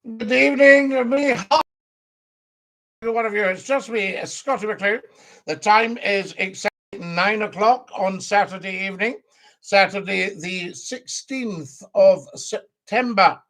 Good evening, me. Hi, one of you. It's just me, Scottie McClue. The time is exactly 9 o'clock on Saturday evening, Saturday the 16th of September.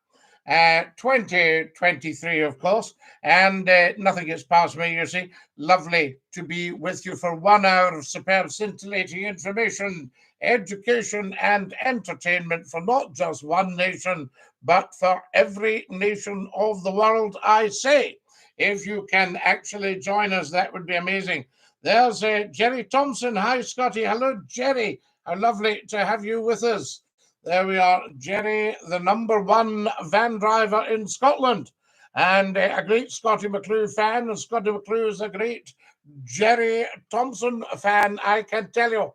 2023, of course, and nothing gets past me, you see. Lovely to be with you for 1 hour of superb, scintillating information, education, and entertainment for not just one nation, but for every nation of the world, I say. If you can actually join us, that would be amazing. There's Jerry Thompson. Hi, Scotty. Hello, Jerry. How lovely to have you with us. There we are, Jerry, the #1 van driver in Scotland, and a great Scottie McClue fan. And Scottie McClue is a great Jerry Thompson fan, I can tell you.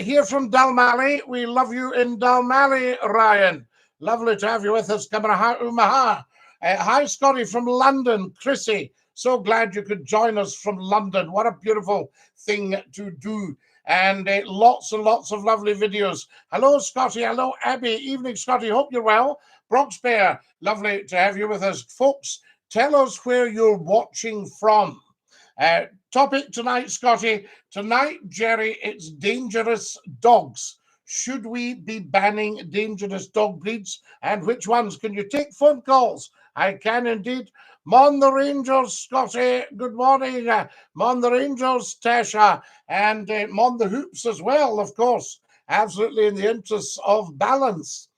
Here from Dalmally, we love you in Dalmally, Ryan. Lovely to have you with us. Kamaraha Umaha. Hi, Scotty from London, Chrissy. So glad you could join us from London. What a beautiful thing to do. And lots and lots of lovely videos. Hello, Scotty. Hello, Abby. Evening, Scotty. Hope you're well. Brock's Bear, lovely to have you with us. Folks, tell us where you're watching from. Topic tonight, Scotty. Tonight, Jerry, it's dangerous dogs. Should we be banning dangerous dog breeds? And which ones? Can you take phone calls? I can indeed. Mon the Rangers, Scotty. Good morning. Mon the Rangers, Tasha. And Mon the Hoops as well, of course. Absolutely in the interests of balance.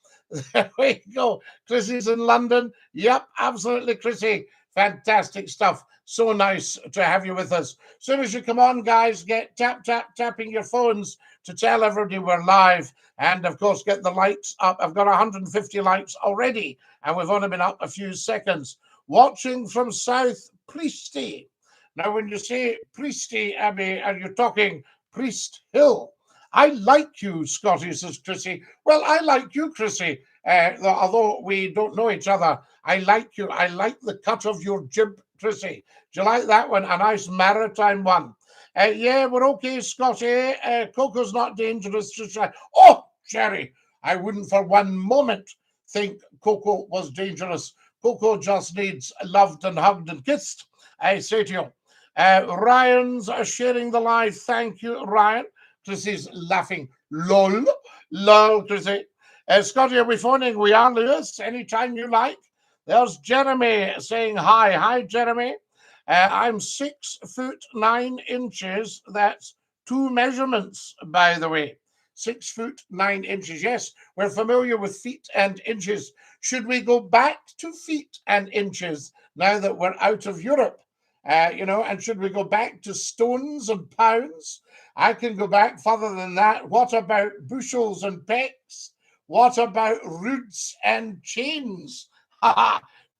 There we go. Chrissy's in London. Yep, absolutely, Chrissy. Fantastic stuff. So nice to have you with us. As soon as you come on, guys, get tapping your phones to tell everybody we're live. And, of course, get the likes up. I've got 150 likes already, and we've only been up a few seconds. Watching from South Priesty. Now, when you say Priesty, Abby, and you're talking Priest Hill, I like you, Scotty, says Chrissy. Well, I like you, Chrissy. Although we don't know each other, I like you. I like the cut of your jib, Chrissy. Do you like that one? A nice maritime one. Yeah, we're okay, Scotty. Coco's not dangerous. Oh, Jerry, I wouldn't for one moment think Coco was dangerous. Coco just needs loved and hugged and kissed, I say to you. Ryan's sharing the live. Thank you, Ryan. Chrissy's laughing. Lol. Lol, Chrissy. Scotty, are we phoning? We are, Lewis. Anytime you like. There's Jeremy saying hi. Hi, Jeremy. I'm 6'9". That's 2 measurements, by the way. 6'9". Yes, we're familiar with feet and inches. Should we go back to feet and inches now that we're out of Europe? And should we go back to stones and pounds? I can go back further than that. What about bushels and pecks? What about roods and chains?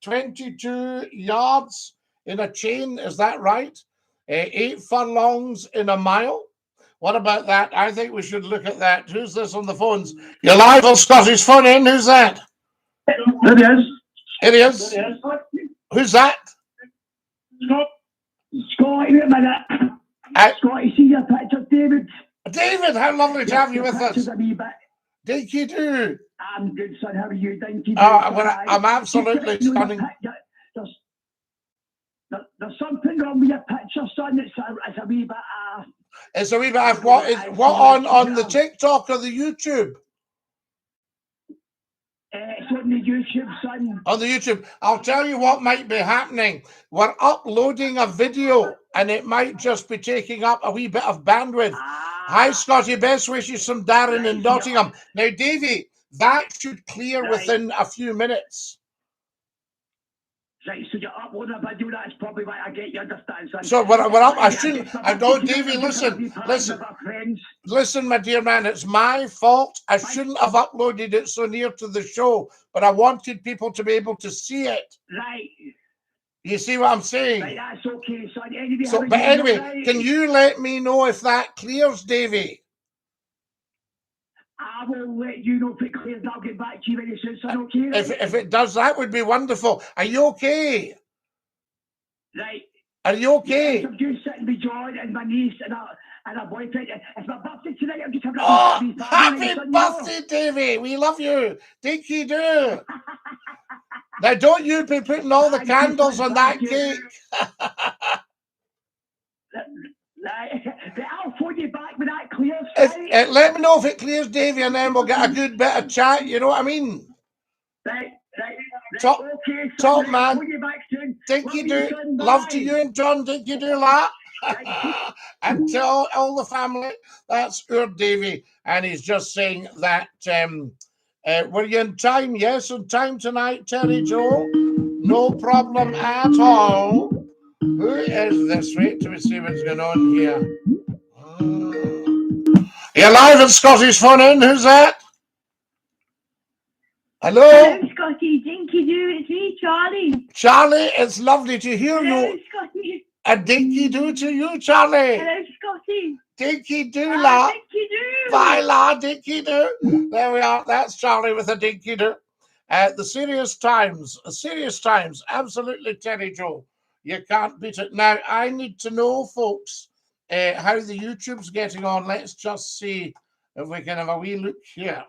22 yards in a chain, is that right? 8 furlongs in a mile. What about that? I think we should look at that. Who's this on the phones? You're live on Scottish phone in. Who's that? It is. It is. Who's that? Scotty, wait a minute. Scotty, see your picture, David. David, how lovely to have you with us. DINKY-DOO. I'm good, son. How are you, Dinky-Doo? I'm absolutely stunning. There's something wrong with your picture, son. It's a wee bit. It's a wee bit of what on the TikTok or the YouTube? It's on the YouTube, son. On the YouTube. I'll tell you what might be happening. We're uploading a video, and it might just be taking up a wee bit of bandwidth. Hi, Scotty. Best wishes from Darren in Nottingham. Now, Davey, that should clear within a few minutes. Right, so you're uploading a video. That's probably why I get you understand, son. So we're up. I shouldn't. I don't, Davey. Listen, my dear man. It's my fault. I shouldn't have uploaded it so near to the show, but I wanted people to be able to see it. Right. You see what I'm saying? Right, that's okay, son. But anyway, can you let me know if that clears, Davey? I will let you know if it clears. I'll get back to you very soon, son. Okay? Right? If it does, that would be wonderful. Are you okay? Right. Are you okay? I'm just sitting with John and my niece and a boyfriend. It's my birthday tonight. I'm just having happy birthday, Davey. We love you. DINKY-DOO. Now, don't you be putting all the candles on that cake. I'll phone you back when that clears. Let me know if it clears, Davey, and then we'll get a good bit of chat. You know what I mean? Right. Top, Okay, top man. I'll phone you back soon. DINKY-DOO. Love to you and John. DINKY-DOO, la. And tell all the family that's our Davey. And he's just saying that were you in time? Yes, in time tonight, Terry Joe. No problem at all. Who is this? Wait till we see what's going on here. You're live at Scotty's phone in. Who's that? Hello? Hello, Scotty. DINKY-DOO. It's me, Charlie. Charlie, it's lovely to hear Hello, you. Scotty. A DINKY-DOO to you, Charlie. Hello, Scotty. DINKY-DOO, la. DINKY-DOO. Bye, la. DINKY-DOO. There we are. That's Charlie with a DINKY-DOO. The Serious Times. Absolutely, Terry Joe. You can't beat it. Now, I need to know, folks, how the YouTube's getting on. Let's just see if we can have a wee look here.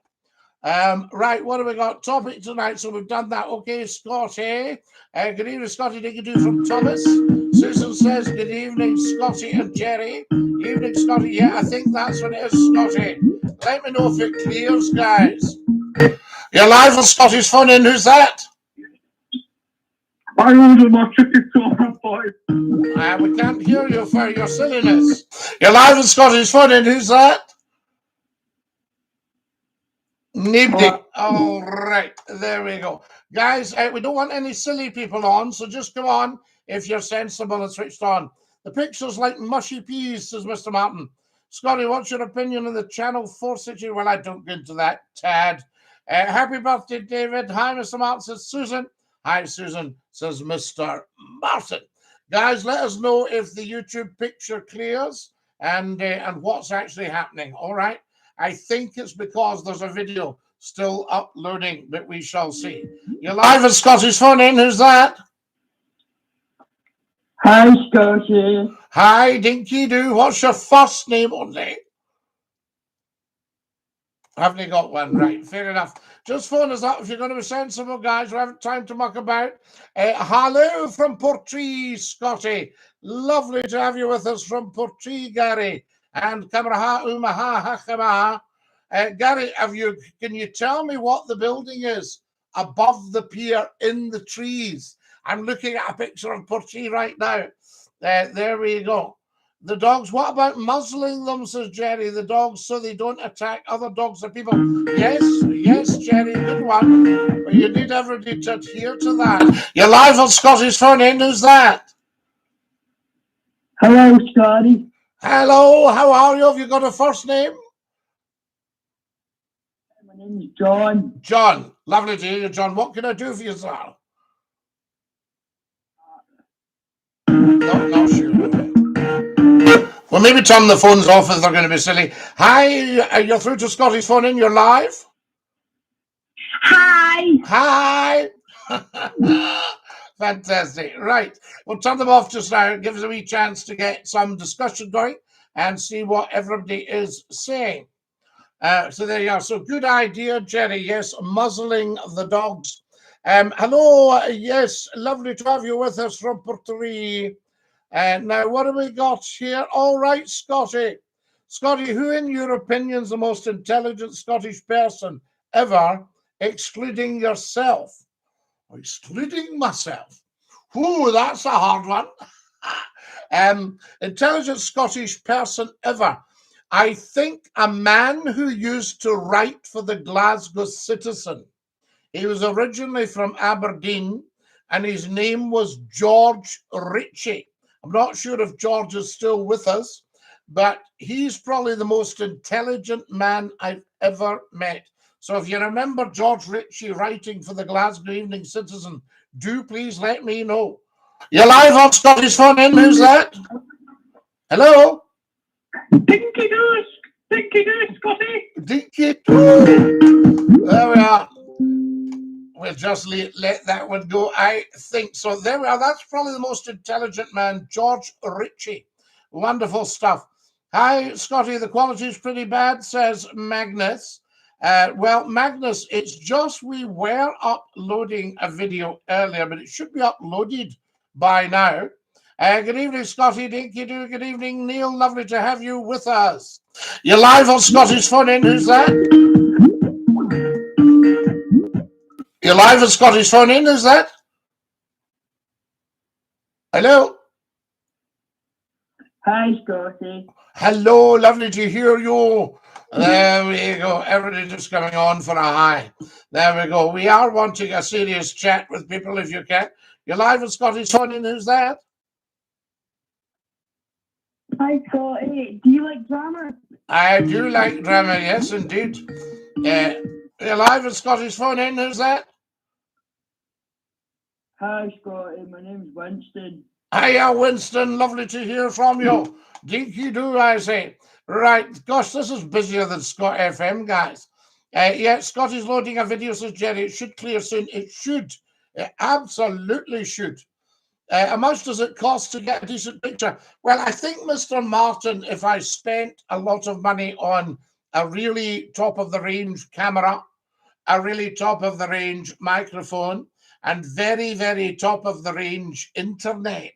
Right, what have we got? Topic tonight. So we've done that. Okay, Scotty. Good evening, Scotty. DINKY-DOO from Thomas. Susan says, good evening, Scotty and Jerry. Evening, Scotty. Yeah, I think that's what it is, Scotty. Let me know if it clears, guys. You're live on Scotty's phone in. Who's that? I ordered my ticket to boy. We can't hear you for your silliness. You're live on Scotty's phone in. Who's that? Nobody. All right, there we go. Guys, we don't want any silly people on, so just come on if you're sensible and switched on. The picture's like mushy peas, says Mr. Martin. Scotty, what's your opinion on the Channel 4 situation? Well, I don't get into that, Tad. Happy birthday, David. Hi, Mr. Martin, says Susan. Hi, Susan, says Mr. Martin. Guys, let us know if the YouTube picture clears and what's actually happening, all right? I think it's because there's a video still uploading, but we shall see. You're live at Scotty's phone in. Who's that? Hi, Scotty. Hi, DINKY-DOO. What's your first name only? Haven't you got one? Right, fair enough. Just phone us up if you're going to be sensible, guys. We haven't time to muck about. Hello from Portree, Scotty. Lovely to have you with us from Portree, Gary. And Kamaraha Umaha Hakamaha. Gary, can you tell me what the building is above the pier in the trees? I'm looking at a picture of Portree right now. There we go. The dogs, what about muzzling them, says Jerry, the dogs so they don't attack other dogs or people? Yes, Jerry, good one. But you need everybody to adhere to that. You're live on Scotty's phone in. Who's that? Hello, Scotty. Hello, how are you? Have you got a first name? My name is John. John, lovely to hear you, John. What can I do for you, sir? No, sure. Well, maybe turn the phones off if they're going to be silly. Hi, you're through to Scotty's phone in. You're live. Hi. Fantastic. Right. We'll turn them off just now. Give us a wee chance to get some discussion going and see what everybody is saying. So there you are. So good idea, Jerry. Yes, muzzling the dogs. Hello. Yes, lovely to have you with us from Portree. Now, what have we got here? All right, Scotty. Scotty, who in your opinion is the most intelligent Scottish person ever, excluding yourself? Excluding myself. Ooh, that's a hard one. Intelligent Scottish person ever. I think a man who used to write for the Glasgow Citizen. He was originally from Aberdeen, and his name was George Ritchie. I'm not sure if George is still with us, but he's probably the most intelligent man I've ever met. So if you remember George Ritchie writing for the Glasgow Evening Citizen, do please let me know. You're live on Scotty's phone in. Who's that? Hello? DINKY-DOO, Scotty. DINKY-DOO. There we are. We'll just let that one go. I think so. There we are. That's probably the most intelligent man, George Ritchie. Wonderful stuff. Hi, Scotty. The quality is pretty bad, says Magnus. Well, Magnus, it's just we were uploading a video earlier, but it should be uploaded by now. Good evening, Scotty, DINKY-DOO. Good evening, Neil. Lovely to have you with us. You're live on Scotty's Phone In. Who's that? You're live on Scotty's Phone In. Who's that? Hello? Hi, Scotty. Hello, lovely to hear you. There we go. Everybody just coming on for a hi. There we go. We are wanting a serious chat with people if you can. You're live on Scotty's Phone In. Who's that? Hi, Scotty. Do you like drama? I do like drama, yes, indeed. You're live on Scotty's Phone In. Who's that? Hi, Scotty. My name's Winston. Hiya, Winston. Lovely to hear from you. DINKY-DOO, I say. Right. Gosh, this is busier than Scott FM, guys. Yeah, Scotty's loading a video, says Jerry. It should clear soon. It should. It absolutely should. How much does it cost to get a decent picture? Well, I think, Mr. Martin, if I spent a lot of money on a really top-of-the-range camera, a really top-of-the-range microphone, and very, very top-of-the-range internet,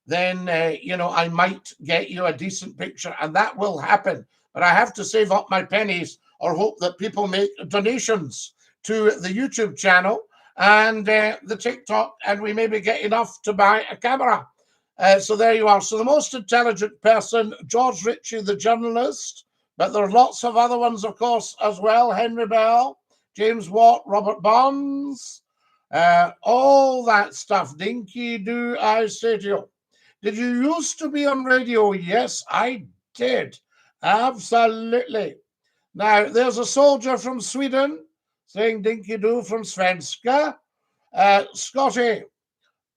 then, I might get you a decent picture, and that will happen. But I have to save up my pennies or hope that people make donations to the YouTube channel and the TikTok, and we maybe get enough to buy a camera. So there you are. So the most intelligent person, George Ritchie, the journalist, but there are lots of other ones, of course, as well. Henry Bell, James Watt, Robert Bonds, all that stuff. DINKY-DOO, I say to you. Did you used to be on radio? Yes, I did. Absolutely. Now, there's a soldier from Sweden saying DINKY-DOO from Svenska. Scotty.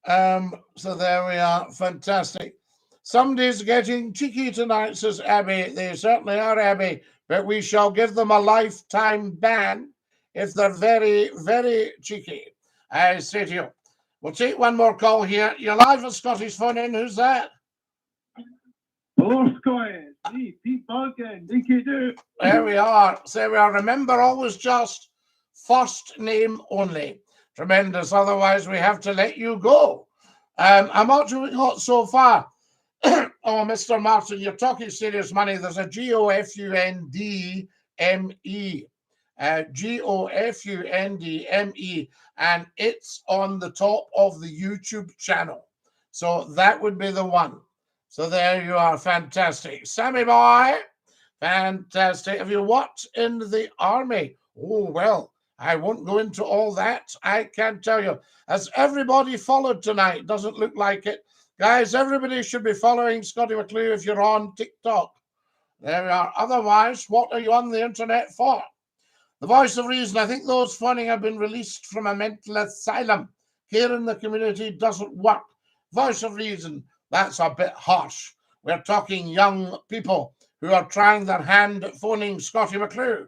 So there we are. Fantastic. Somebody's getting cheeky tonight, says Abby. They certainly are, Abby. But we shall give them a lifetime ban if they're very, very cheeky. I say to you. We'll take one more call here. You're live on Scotty's Phone In. Who's that? Hello, Scotty. Me, Pete Duncan, DINKY-DOO. There we are. So we are. Remember, always just first name only. Tremendous. Otherwise, we have to let you go. How much have we got so far? Oh, Mr. Martin, you're talking serious money. There's a GOFUNDME. GOFUNDME, and it's on the top of the YouTube channel. So that would be the one. So there you are. Fantastic. Sammy boy. Fantastic. Have you worked in the army? Oh, well, I won't go into all that. I can tell you. Has everybody followed tonight? Doesn't look like it. Guys, everybody should be following Scottie McClue if you're on TikTok. There we are. Otherwise, what are you on the internet for? The Voice of Reason. I think those phoning have been released from a mental asylum. Here in the community doesn't work. Voice of Reason. That's a bit harsh. We're talking young people who are trying their hand at phoning Scottie McClue,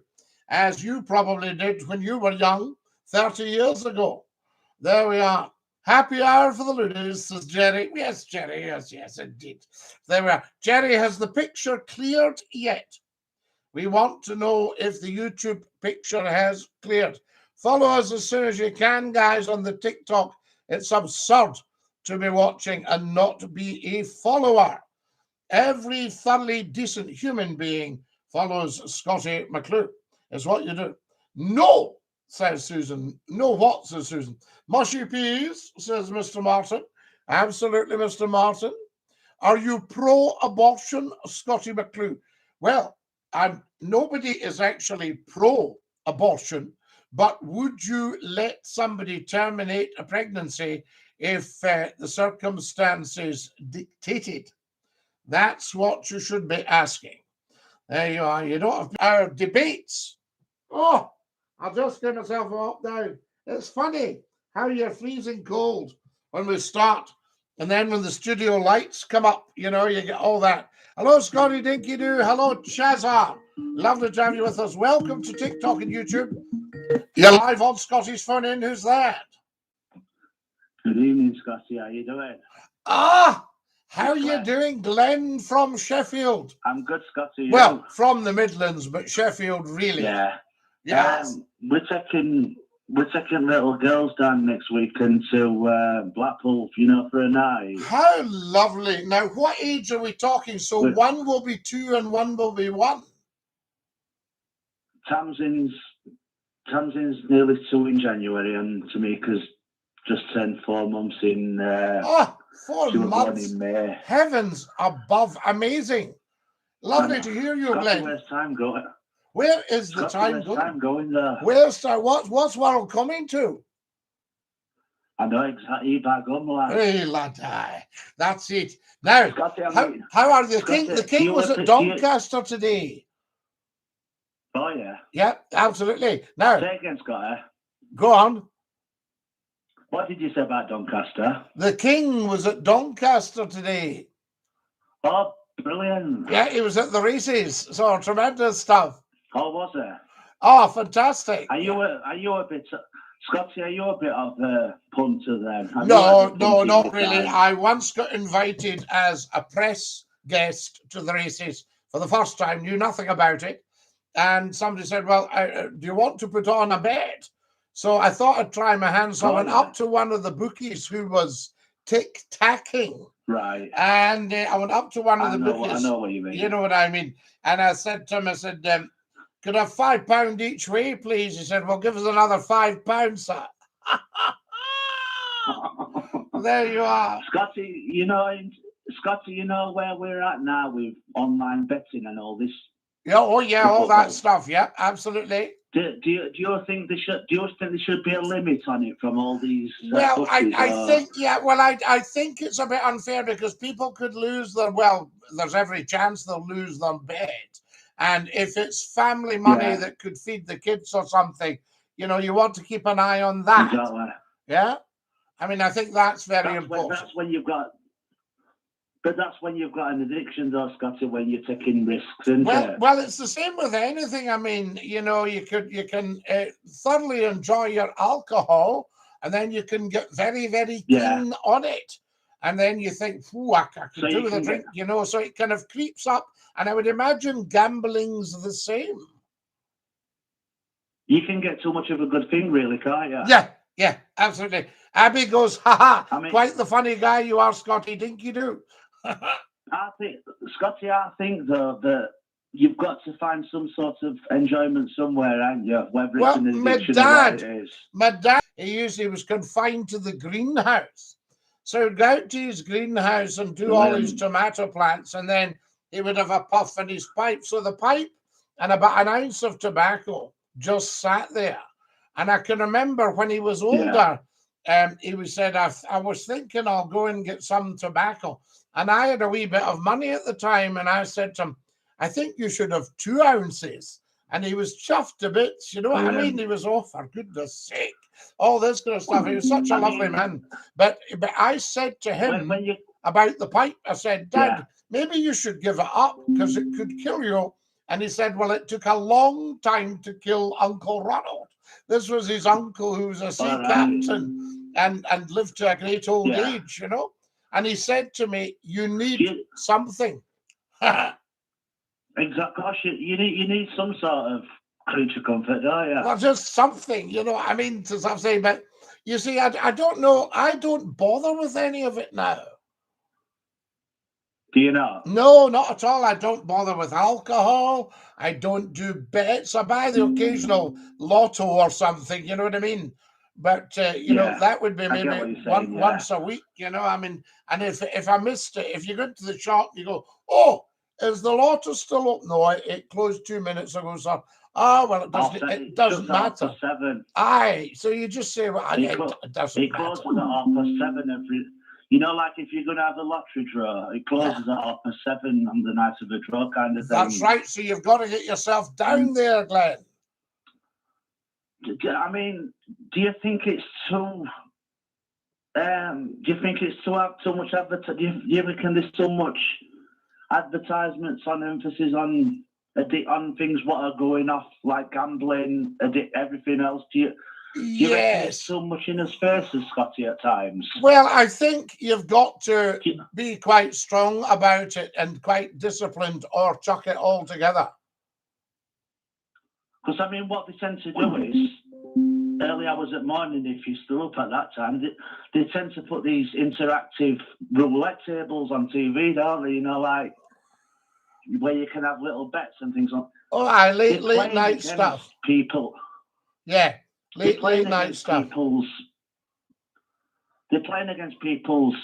as you probably did when you were young 30 years ago. There we are. Happy hour for the loonies, says Jerry. Yes, Jerry. Yes, indeed. There we are. Jerry, has the picture cleared yet? We want to know if the YouTube picture has cleared. Follow us as soon as you can, guys, on the TikTok. It's absurd to be watching and not be a follower. Every thoroughly decent human being follows Scottie McClue. Is what you do. No, says Susan. No what, says Susan. Mushy peas, says Mr. Martin. Absolutely, Mr. Martin. Are you pro-abortion, Scottie McClue? Well, nobody is actually pro-abortion, but would you let somebody terminate a pregnancy if the circumstances dictated? That's what you should be asking. There you are. You don't have our debates. Oh, I'll just get myself up now. It's funny how you're freezing cold when we start. And then when the studio lights come up, you get all that. Hello, Scotty DINKY-DOO. Hello, Chazza. Lovely to have you with us. Welcome to TikTok and YouTube. You're live on Scotty's Phone In. Who's that? Good evening, Scotty. How you doing? How are you doing? Glenn from Sheffield. I'm good, Scotty. Well, from the Midlands, but Sheffield, really. Yeah. Yes. We're taking little girls down next weekend to Blackpool, for a night. How lovely. Now, what age are we talking? So We're- one will be 2 and one will be 1. Tamsin's nearly 2 in January, and Tamika's just turned 4 months in. 4 she was born months. in May. Heavens above. Amazing. Lovely to hear you, Scotty, Glenn. where's time going? Where is the Scotty, time where's going? time going there? Where's what's world coming to? I know exactly back on, lad. Hey, lad, aye. That's it. Now, Scotty, how are the Scotty, king? The do king you was want at to- do you- Doncaster today. Oh yeah. Yeah, absolutely. Now, Say again, Scotty. go on. What did you say about Doncaster? The king was at Doncaster today. Oh, brilliant. Yeah, he was at the races. So tremendous stuff. Oh, was it? Oh, fantastic. Are you a bit, Scotty? Are you a bit of a punter then? Have you No, ever no, punted not this really. time? I once got invited as a press guest to the races for the first time, knew nothing about it. And somebody said, well, do you want to put on a bet? So I thought I'd try my hand. So I went up to one of the bookies who was tick-tacking. Right. And I went up to one of the bookies. I know what you mean. You know what I mean? And I said to him, I said, could I have £5 each way, please? He said, well, give us another £5, sir. There you are. Scotty, you know where we're at now with online betting and all this. Yeah, oh yeah, all that stuff. Yeah, absolutely. Do you think there should be a limit on it from all these? Well, I bookies, think, yeah, well, I think it's a bit unfair because people could lose their, well, there's every chance they'll lose their bet. And if it's family money that could feed the kids or something, you want to keep an eye on that. Exactly. Yeah. I mean, I think that's very important. That's when you've got an addiction, though, Scotty, when you're taking risks, isn't it? Well, it's the same with anything. I mean, you can thoroughly enjoy your alcohol, and then you can get very, very keen on it, and then you think, I could do with a drink, So it kind of creeps up, and I would imagine gambling's the same. You can get too much of a good thing, really, can't you? Yeah, absolutely. Abby goes, ha! I mean, Quite the funny guy you are, Scotty. DINKY-DOO. I think, Scotty, though, that you've got to find some sort of enjoyment somewhere, haven't you? Whether it's an addiction or what it is. My dad, he usually was confined to the greenhouse. So he'd go out to his greenhouse and do all his tomato plants, and then he would have a puff in his pipe. So the pipe and about an ounce of tobacco just sat there. And I can remember when he was older, he said, I was thinking I'll go and get some tobacco. And I had a wee bit of money at the time. And I said to him, I think you should have 2 ounces. And he was chuffed to bits. You know what I mean? He was, for goodness sake, all this kind of stuff. He was such a lovely man. But I said to him about the pipe, I said, Dad, maybe you should give it up because it could kill you. And he said, well, it took a long time to kill Uncle Ronald. This was his uncle who was a sea captain and lived to a great old age, And he said to me, you need something. Exactly. Gosh, you need some sort of creature comfort, don't you? Well, just something, I mean, to say, but you see, I don't know. I don't bother with any of it now. Do you not? No, not at all. I don't bother with alcohol. I don't do bets. I buy the occasional lotto or something, you know what I mean? But, that would be maybe once a week, I mean, and if I missed it, if you go to the shop, you go, is the lotto still up? No, it closed 2 minutes ago, sir. Oh, well, it doesn't matter. 7. Aye, so you just say, well, it doesn't matter. It closes at 7:30 every... like if you're going to have a lottery draw, it closes at 7 on the night of the draw kind of thing. That's right. So you've got to get yourself down there, Glenn. I mean, do you think it's too... too much advertising? Do you reckon there's so much advertisements on emphasis on things what are going off, like gambling, everything else? Do you reckon there's so much in his faces, Scotty, at times? Well, I think you've got to be quite strong about it and quite disciplined or chuck it all together. Because, I mean, what they tend to do is, early hours at morning, if you're still up at that time, they tend to put these interactive roulette tables on TV, don't they? You know, like, where you can have little bets and things on. Oh, I late They're playing night against stuff. People. Yeah, They're late playing night against stuff. They're playing against people's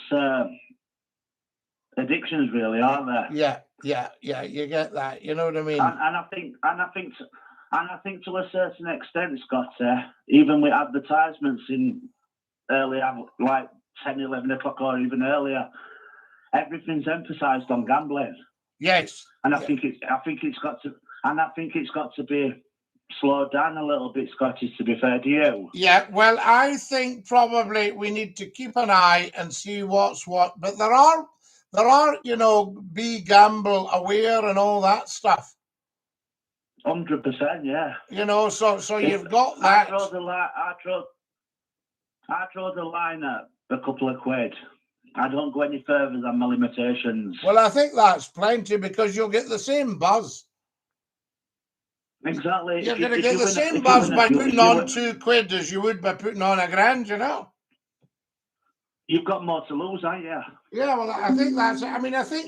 addictions, really, aren't they? Yeah. You get that. You know what I mean? And I think to a certain extent, Scotty, even with advertisements in early, like 10, 11 o'clock or even earlier, everything's emphasised on gambling. Yes. And I think it's got to be slowed down a little bit, Scotty, to be fair to you. Yeah, well, I think probably we need to keep an eye and see what's what. But there are, you know, be gamble aware and all that stuff. 100%, yeah. You know, so you've got that. I draw the line at a couple of quid. I don't go any further than my limitations. Well, I think that's plenty because you'll get the same buzz. Exactly. You're going to get the same buzz by putting on 2 quid as you would by putting on £1,000, you know. You've got more to lose, haven't you? Yeah, well, I think that's. I mean, I think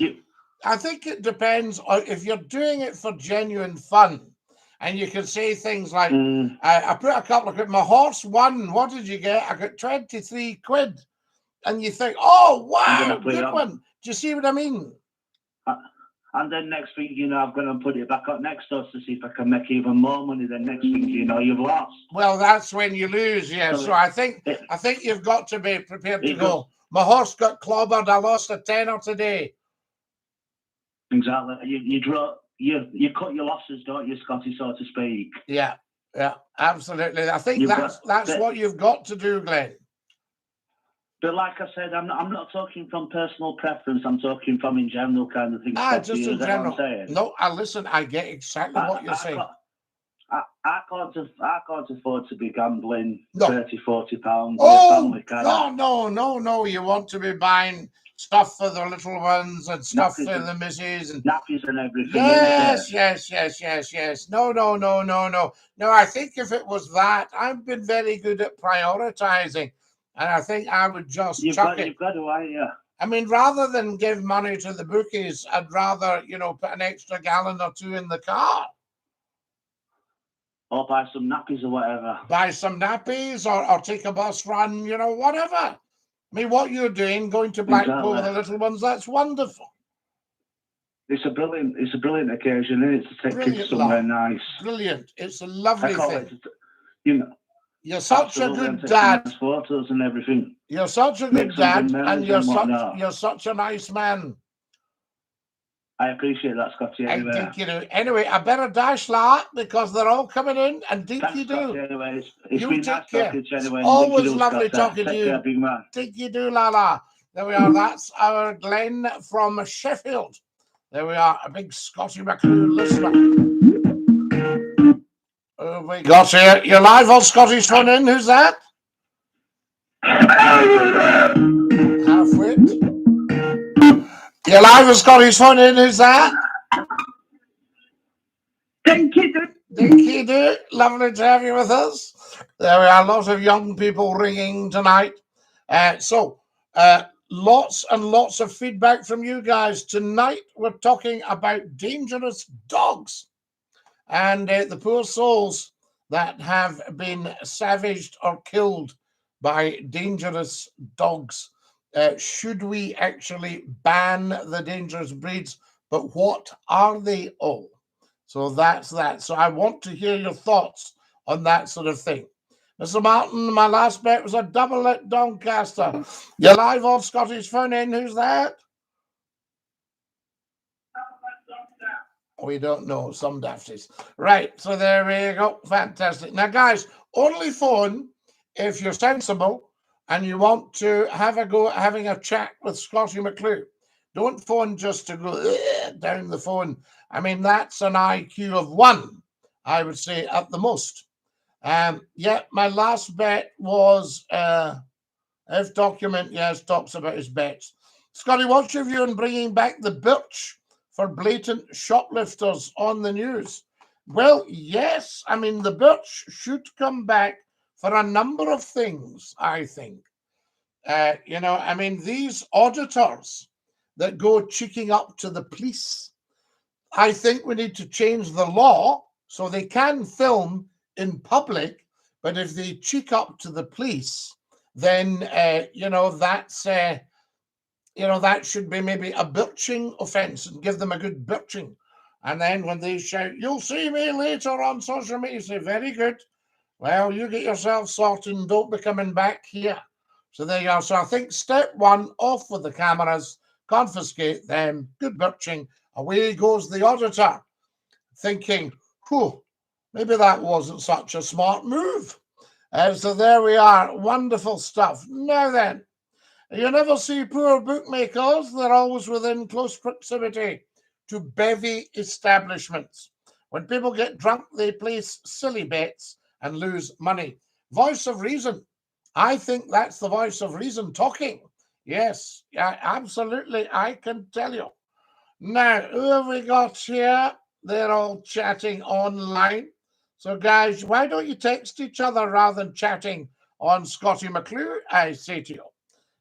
it depends on if you're doing it for genuine fun, and you can say things like, "I put a couple of quid. My horse won. What did you get? I got 23 quid." And you think, "Oh wow, good one." Do you see what I mean? And then next thing you know, I'm going to put it back up next to us to see if I can make even more money. Then next thing you know, you've lost. Well, that's when you lose, yeah. So I think you've got to be prepared to go. My horse got clobbered. I lost a tenner today. Exactly. You cut your losses, don't you, Scotty, so to speak? Yeah, absolutely. I think that's what you've got to do, Glenn. But like I said, I'm not talking from personal preference. I'm talking from in general kind of thing. Just in general. No, listen. I get exactly what you're saying. I can't afford to be gambling 30, 40 pounds. Oh, no. You want to be buying stuff for the little ones and stuff for the missus and nappies and everything. Yes. No. No, I think if it was that, I've been very good at prioritizing. And I think I would just chuck it. You've got to, yeah. I mean, rather than give money to the bookies, I'd rather, put an extra gallon or 2 in the car. Or buy some nappies or whatever. Buy some nappies or take a bus run, whatever. I mean, what you're doing, going to Blackpool with the little ones, that's wonderful. It's a brilliant occasion, isn't it, to take kids somewhere nice. Brilliant. It's a lovely thing. You're such a good dad. Photos and everything. You're such a good dad, and you're such a nice man. I appreciate that, Scotty. Anyway, I better dash that because they're all coming in, and DINKY-DOO. Anyway, it's been nice talking to you anyway. Always lovely talking to you. DINKY-DOO, Lala. There we are. That's our Glenn from Sheffield. There we are. A big Scottie McClue listener. Oh, we got here. You're live on Scotty's phone in. Who's that? Half-wit. You're live on Scotty's phone in. Who's that? DINKY-DOO. DINKY-DOO. Lovely to have you with us. There we are. Lots of young people ringing tonight. Lots and lots of feedback from you guys. Tonight, we're talking about dangerous dogs. And the poor souls that have been savaged or killed by dangerous dogs. Should we actually ban the dangerous breeds? But what are they all? So that's that. So I want to hear your thoughts on that sort of thing. Mr. Martin, my last bet was a double at Doncaster. You're live on Scotty's phone in. Who's that? We don't know, some dafties. Right, so there we go. Fantastic. Now, guys, only phone if you're sensible and you want to have a go at having a chat with Scottie McClue. Don't phone just to go down the phone. I mean, that's an IQ of 1, I would say, at the most. My last bet was if document, yes, talks about his bets. Scotty, what's your view on bringing back the birch for blatant shoplifters on the news? Well, yes. I mean, the Birch should come back for a number of things, I think. I mean, these auditors that go cheeking up to the police, I think we need to change the law so they can film in public, but if they cheek up to the police, then, that should be maybe a birching offence and give them a good birching. And then when they shout, "You'll see me later on social media," say, "Very good. Well, you get yourself sorted and don't be coming back here." So there you are. So I think step one, off with the cameras, confiscate them, good birching. Away goes the auditor, thinking, whew, maybe that wasn't such a smart move. So there we are. Wonderful stuff. Now then, you never see poor bookmakers. They're always within close proximity to bevy establishments. When people get drunk, they place silly bets and lose money. Voice of reason. I think that's the voice of reason talking. Yes, absolutely. I can tell you. Now, who have we got here? They're all chatting online. So, guys, why don't you text each other rather than chatting on Scottie McClue? I say to you.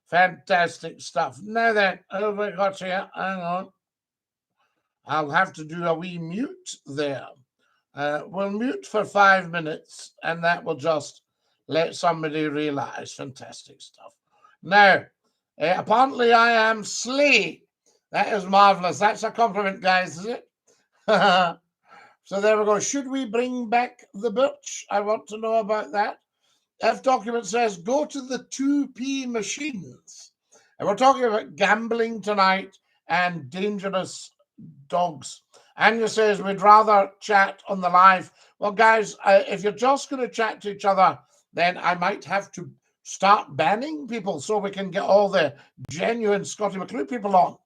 Fantastic stuff. Now then, who have we got here? Hang on. I'll have to do a wee mute there. We'll mute for 5 minutes, and that will just let somebody realize. Fantastic stuff. Now, apparently I am slay. That is marvelous. That's a compliment, guys, is it? So there we go. Should we bring back the Birch? I want to know about that. F document says, go to the 2p machines. And we're talking about gambling tonight and dangerous dogs. Anya says, we'd rather chat on the live. Well, guys, if you're just going to chat to each other, then I might have to start banning people so we can get all the genuine Scottie McClue people on.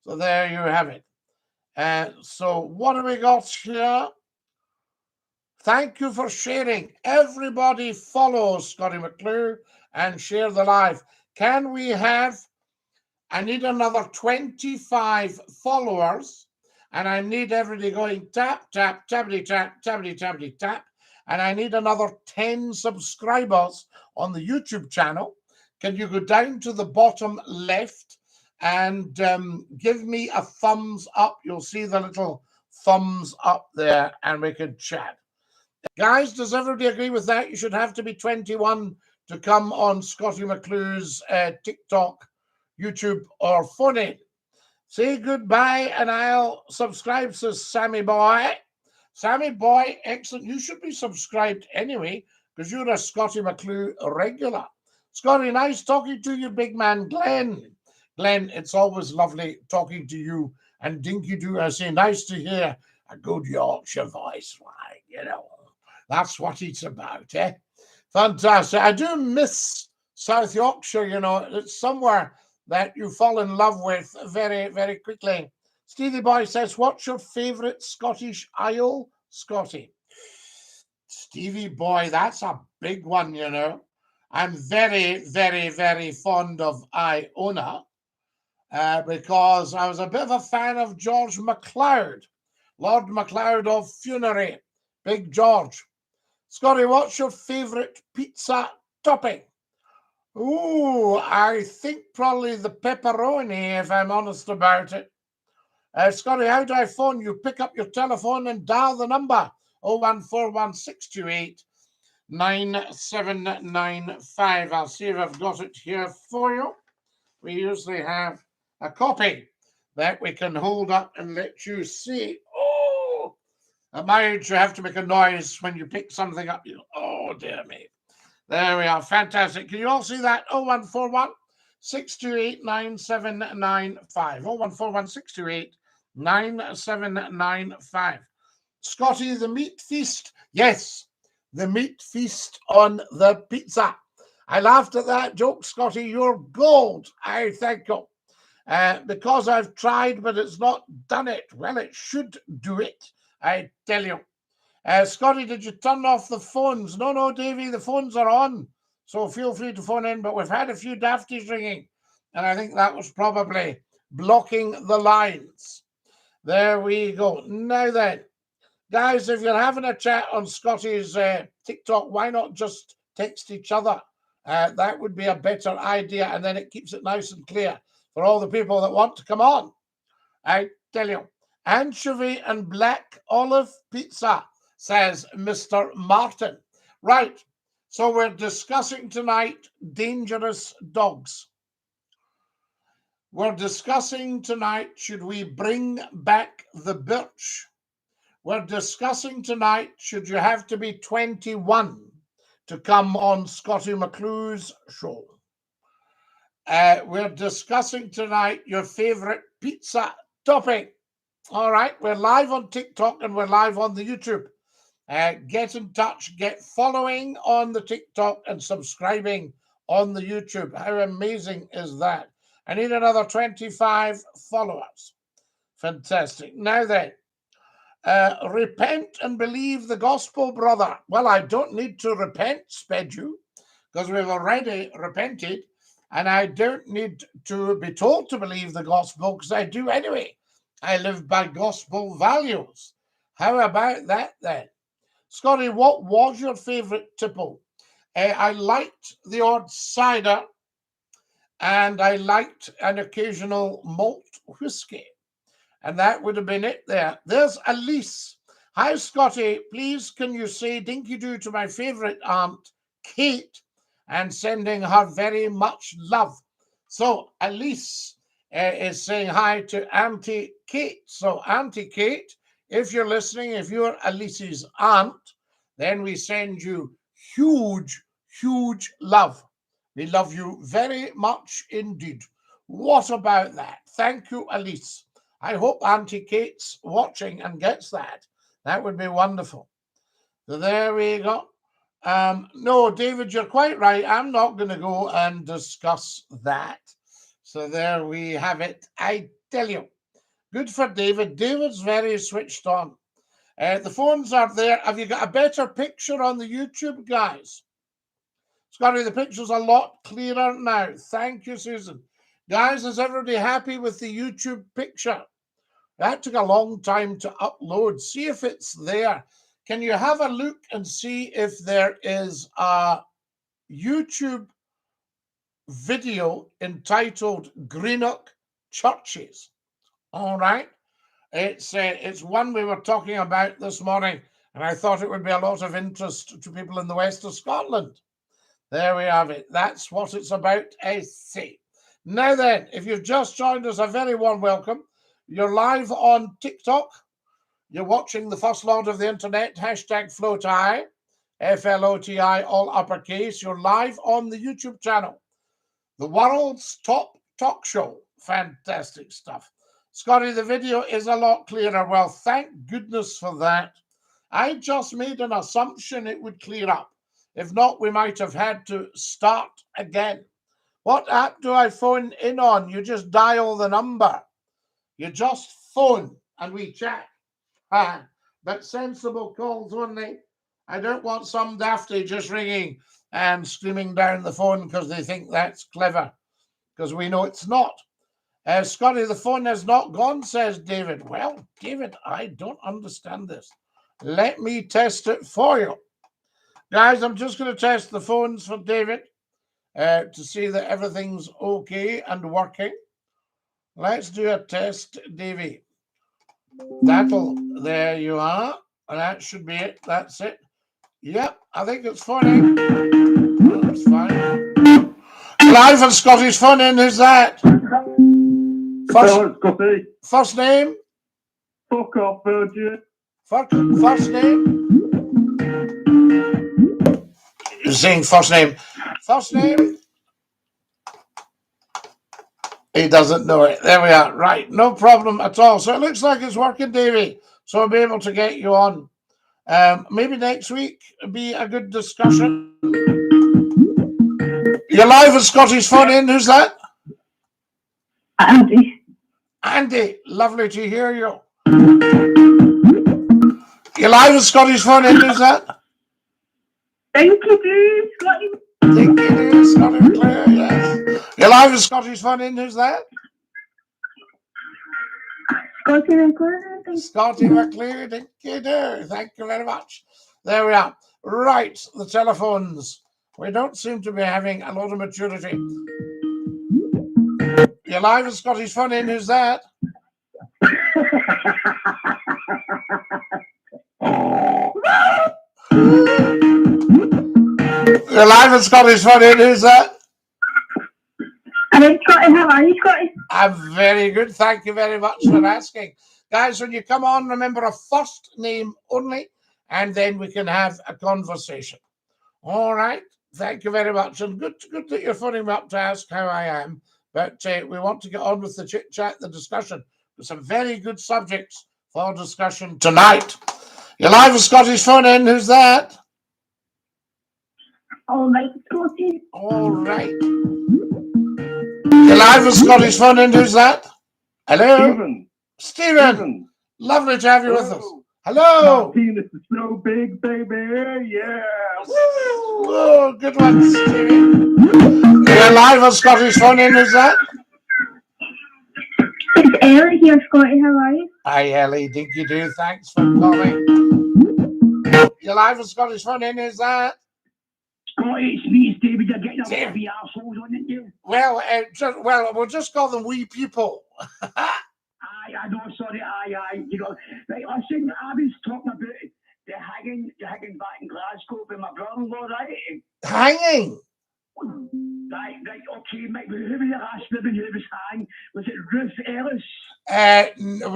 So there you have it. So what have we got here? Thank you for sharing. Everybody follow Scottie McClue and share the live. Can we have, I need another 25 followers, and I need everybody going tap, tap, tappity, tap, tappity, tappity, tap. And I need another 10 subscribers on the YouTube channel. Can you go down to the bottom left and give me a thumbs up? You'll see the little thumbs up there, and we can chat. Guys, does everybody agree with that? You should have to be 21 to come on Scottie McClue's TikTok, YouTube, or phone in. Say goodbye, and I'll subscribe, says Sammy Boy. Sammy Boy, excellent. You should be subscribed anyway, because you're a Scottie McClue regular. Scottie, nice talking to you, big man. Glenn, it's always lovely talking to you. And DINKY-DOO, I say, nice to hear a good Yorkshire voice, right? You know, that's what it's about, eh? Fantastic. I do miss South Yorkshire, you know. It's somewhere that you fall in love with very, very quickly. Stevie Boy says, what's your favourite Scottish Isle, Scottie? Stevie Boy, that's a big one, you know. I'm very, very, very fond of Iona because I was a bit of a fan of George MacLeod, Lord MacLeod of Funerary, Big George. Scottie, what's your favourite pizza topping? Ooh, I think probably the pepperoni, if I'm honest about it. Scottie, how do I phone you? Pick up your telephone and dial the number 0141628 9795. I'll see if I've got it here for you. We usually have a copy that we can hold up and let you see. Oh, at my age, you have to make a noise when you pick something up. Oh, dear me. There we are. Fantastic. Can you all see that? 0141 628 9795. 0141 628 9795. Scottie, the meat feast. Yes, the meat feast on the pizza. I laughed at that joke, Scottie. You're gold. I thank you. Because I've tried, but it's not done it. Well, it should do it, I tell you. Scottie, did you turn off the phones? No, Davey, the phones are on. So feel free to phone in. But we've had a few dafties ringing. And I think that was probably blocking the lines. There we go. Now then, Guys, if you're having a chat on Scotty's TikTok, why not just text each other? That would be a better idea, and then it keeps it nice and clear for all the people that want to come on. I tell you, anchovy and black olive pizza, says Mr. Martin. Right, so we're discussing tonight dangerous dogs. We're discussing tonight, should we bring back the birch? We're discussing tonight, should you have to be 21 to come on Scottie McClue's show? We're discussing tonight your favorite pizza topping. All right, we're live on TikTok and we're live on the YouTube. Get in touch, get following on the TikTok and subscribing on the YouTube. How amazing is that? I need another 25 followers. Fantastic. Now then, repent and believe the gospel, brother. Well, I don't need to repent, Spedu, because we've already repented, and I don't need to be told to believe the gospel, because I do anyway. I live by gospel values. How about that then? Scotty, what was your favourite tipple? I liked the odd cider, and I liked an occasional malt whiskey. And that would have been it there. There's Elise. Hi, Scotty. Please, can you say DINKY-DOO to my favourite aunt, Kate, and sending her very much love. So Elise is saying hi to Auntie Kate. So Auntie Kate, if you're listening, if you're Elise's aunt, then we send you huge, huge love. We love you very much indeed. What about that? Thank you, Elise. I hope Auntie Kate's watching and gets that. That would be wonderful. So there we go. No, David, you're quite right. I'm not going to go and discuss that. So there we have it. I tell you. Good for David. David's very switched on. The phones are there. Have you got a better picture on the YouTube, guys? Scotty, the picture's a lot clearer now. Thank you, Susan. Guys, is everybody happy with the YouTube picture? That took a long time to upload. See if it's there. Can you have a look and see if there is a YouTube video entitled Greenock Churches? All right. It's one we were talking about this morning, and I thought it would be a lot of interest to people in the west of Scotland. There we have it. That's what it's about, I see. Now then, if you've just joined us, a very warm welcome. You're live on TikTok. You're watching the First Lord of the Internet, hashtag FLOTI, F-L-O-T-I, all uppercase. You're live on the YouTube channel. The world's top talk show. Fantastic stuff. Scotty, the video is a lot clearer. Well, thank goodness for that. I just made an assumption it would clear up. If not, we might have had to start again. What app do I phone in on? You just dial the number. You just phone and we chat. But sensible calls only. I don't want some dafty just ringing and screaming down the phone because they think that's clever, because we know it's not. Scotty, the phone has not gone, says David. Well, David, I don't understand this. Let me test it for you. Guys, I'm just going to test the phones for David to see that everything's okay and working. Let's do a test, Davey. There you are. That should be it. That's it. Yep, I think it's funny. That's fine. Live on Scotty's phone in. Who's that? First name? Fuck off, Virgin. First name? You're saying first name. First name? He doesn't know it. There we are. Right. No problem at all. So it looks like it's working, Davey. So I'll be able to get you on. Maybe next week be a good discussion. You're live at Scotty's phone in. Who's that? Andy. Andy, lovely to hear you. You're live at Scotty's phone in. Who's that? DINKY-DOO, Scotty. DINKY-DOO, Scottie McClue, yes. You're live at Scotty's phone in. Who's that? Scottie McClue. Scottie McClue, dinky-doo. Thank you very much. There we are. Right, the telephones. We don't seem to be having a lot of maturity. You're live with Scotty's Fun In. Who's that? You're live with Scotty's Fun In. Who's that? Hello, Scotty. How are you, Scotty? I'm very good. Thank you very much for asking. Guys, when you come on, remember a first name only, and then we can have a conversation. All right. Thank you very much. And good that you're phoning me up to ask how I am. But we want to get on with the chit-chat, the discussion. There's some very good subjects for discussion tonight. You're live with Scotty's Phone In. Who's that? All right, Scotty. All right. You're live with Scotty's Phone In. Who's that? Hello? Stephen. Lovely to have you with us. Hello. My penis is so big, baby. Yeah. Woo. Oh, good one, Stephen. You're live with Scotty's Phone In. Who's that? It's Ellie here, Scotty. How are you? Hi, Ellie. Dinky-doo. Thanks for calling. You're live with Scotty's Phone In. Who's that? Scotty, it's me, it's David. You're getting a lot David. of the arseholes on it, you. Well, we'll just call them wee people. I know, sorry, you know. Right, listen, I was talking about the hanging back in Glasgow with my brother-in-law, right? Hanging? Right, okay, mate, who was the last living who was hanged? Was it Ruth Ellis?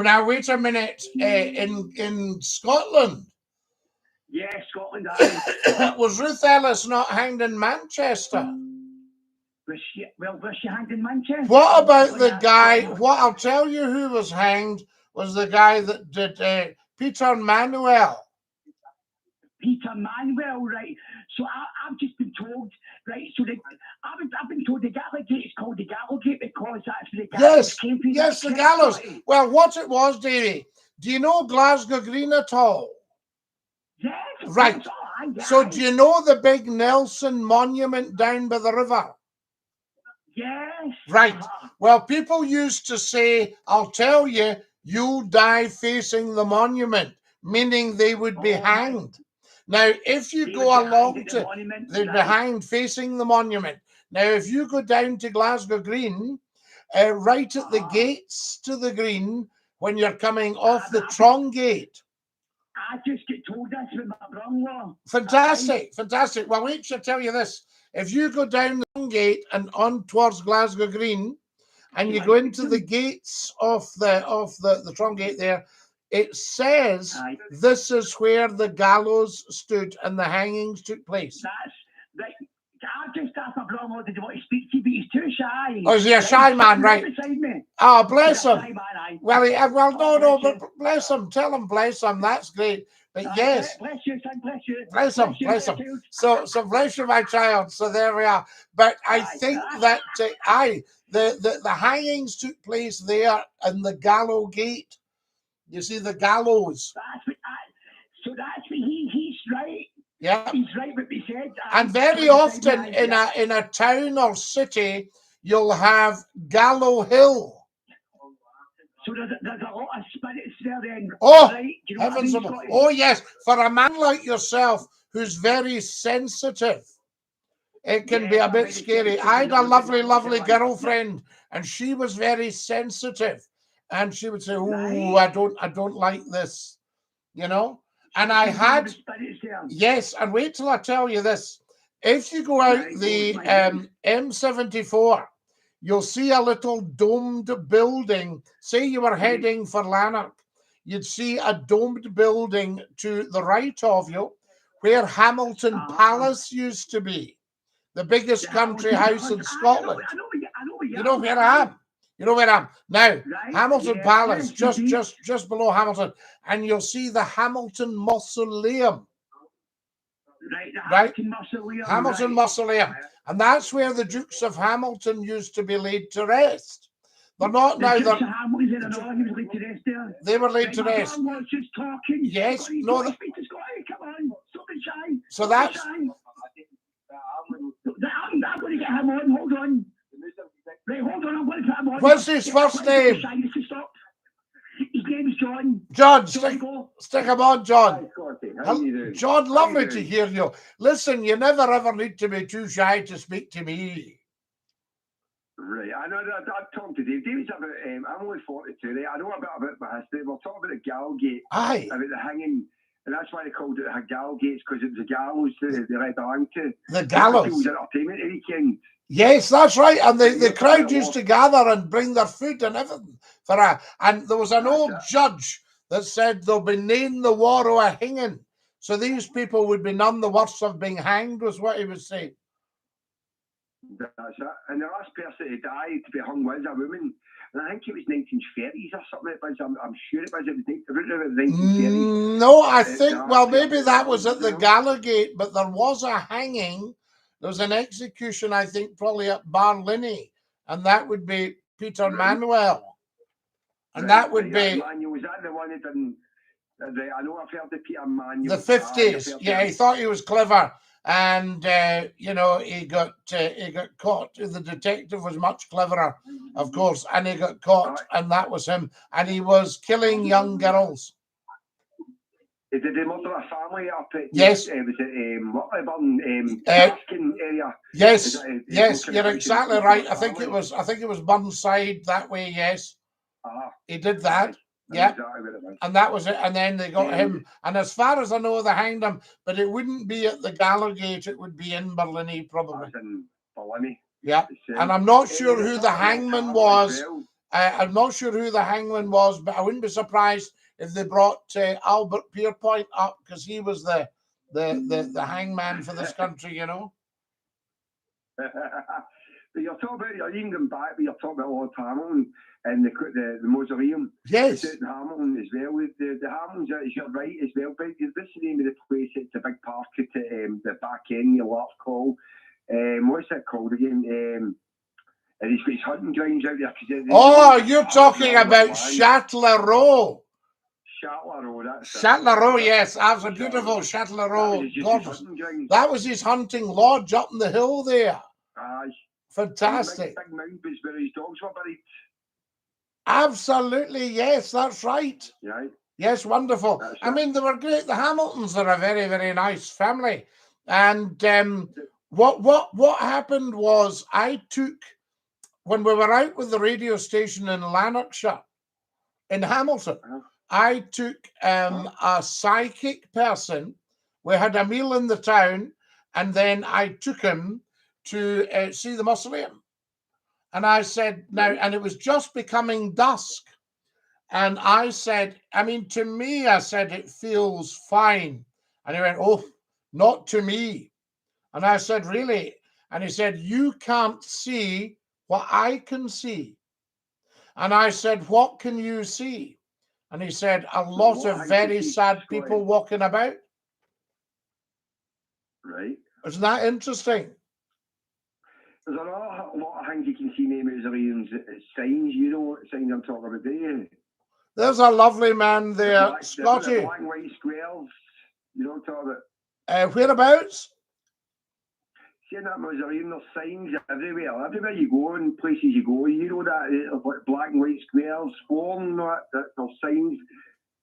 Now, wait a minute. In Scotland? Yeah, Scotland, aye. Was Ruth Ellis not hanged in Manchester? Was she hanged in Manchester? What about the guy? What I'll tell you who was hanged was the guy that did Peter Manuel. Peter Manuel, right? So I've just been told, right? So I've been told the Gallowgate is called the Gallowgate because that's where the gallows came from. Yes, the gallows. Well, what it was, Davey? Do you know Glasgow Green at all? Yes. Right. So do you know the big Nelson monument down by the river? Yes. Right. Well, people used to say, I'll tell you, you'll die facing the monument, meaning they would be hanged. Now, if you go along to, they'd be hanged facing the monument. Now, if you go down to Glasgow Green, right at the gates to the Green, when you're coming off the Trong Gate. I just get told this with my brother-in-law. Fantastic, fantastic. Well, wait till I tell you this. If you go down the Trong Gate and on towards Glasgow Green, and you go into the gates of the Trong Gate there, it says this is where the gallows stood and the hangings took place. That's right. I just asked my brother-in-law, did you want to speak to you, but he's too shy. Oh, is he a shy man, right? Oh, bless him. Well, no, but bless him. Tell him, bless him. That's great. But yes. Bless you, son, bless you. Bless him, bless him. So bless you, my child. So there we are. But I think that the hangings took place there in the Gallow Gate. You see the gallows. So that's what he's right. Yeah, he's right what he said. And very often in a town or city, you'll have Gallow Hill. So there's a lot of spirits there then. Oh, right? You know heavens! what I mean, oh yes, for a man like yourself who's very sensitive, it can be a bit scary. I had a lovely girlfriend, and she was very sensitive, and she would say, "Oh, I don't like this," you know. And I had, yes, and wait till I tell you this. If you go out the M74, you'll see a little domed building. Say you were heading for Lanark, you'd see a domed building to the right of you where Hamilton Palace used to be, the biggest country house in Scotland. You know where I am? You know where I am? Now, Hamilton Palace, just below Hamilton, and you'll see the Hamilton Mausoleum. Right? Hamilton Mausoleum. And that's where the Dukes of Hamilton used to be laid to rest. They're not now. They were laid to rest. Yes, no. So that's. I'm going to get him on. Hold on. Right, hold on. I'm going to put him on. What's his first name? His name is John. John, John, go. stick him on, John. Hi, Scotty. How you doing? John, How lovely you to doing? hear you. Listen, you never ever need to be too shy to speak to me. Right, I know that I've talked to Dave. Dave's about, I'm only 42, right? I know a bit about my history. We'll talk about the Gallgate, Aye. about the hanging, and that's why they called it the Gallgates, because it was the gallows they read along to. The gallows. People's entertainment weekend. Yes, that's right. And the Yeah, crowd yeah, used to gather and bring their food and everything for and there was an That's old it. judge that said there'll be none the war o' a hanging. So these people would be none the worse of being hanged, was what he was saying. That's it. And the last person to die to be hung was a woman. And I think it was 1930s or something. It was, I'm sure it was. It was around the 1930s. No, I think, well, last maybe person that to was die, at the you know? Gallagate, but there was a hanging. There was an execution, I think, probably at Barlinnie, and that would be Peter Right. Manuel. And Right, that would right, be Manuel, was that the one that didn't? I know I've heard the Peter Manuel. the 50s. Yeah, he thought he was clever, and you know, he got caught. The detective was much cleverer, of course, and he got caught, and that was him. And he was killing young girls. Did they murder a family up at Yes. Was it Whitleburn, Uh, Taskin area? Yes, Is that- yes, broken you're house exactly and right. killed I think it family? was Burnside that way. Yes, Ah, he did that. aye, Yeah. exactly what it was. And that was it. And then they got him. And as far as I know, they hanged him. But it wouldn't be at the Gallagate. It would be in Barlinnie, probably. That's in Barlinnie. Yeah. And I'm not sure who the hangman was. I'm not sure who the hangman was, but I wouldn't be surprised if they brought Albert Pierpoint up, because he was the hangman for this country, you know. But you're talking about, you're even going back, but you're talking about Lord Hamilton and the mausoleum. Yes. It's out in Hamilton as well. The Hamilton's, you're right as well. But this is the name of the place. It's a big park at the back end, your left call. What's that called again? And he's got his hunting grounds out there. Oh, you're talking about Châtellerault. Châtellerault, that's it. Châtellerault, yes, absolutely beautiful Châtellerault. Gorgeous. That was his hunting lodge up in the hill there. Aye. Fantastic. Big mound was where his dogs were buried. Absolutely, yes, that's right. Right. Yes, wonderful. That's I mean, they were great. The Hamiltons are a very, very nice family. And what happened was, I took, when we were out with the radio station in Lanarkshire, in Hamilton, I took a psychic person. We had a meal in the town, and then I took him to see the mausoleum. And I said, now, and it was just becoming dusk. And I said, I mean, to me, I said, it feels fine. And he went, oh, not to me. And I said, really? And he said, you can't see what I can see. And I said, what can you see? And he said, a lot of very sad people walking about. Right. Isn't that interesting? There's a lot of things you can see in the mausoleums, signs, you know what signs I'm talking about, do you? There's a lovely man there, Scotty. The black and white squares, you know what I'm talking about? Whereabouts? See in that mausoleum, there's signs everywhere. Everywhere you go and places you go, you know that black and white squares, form, there's signs.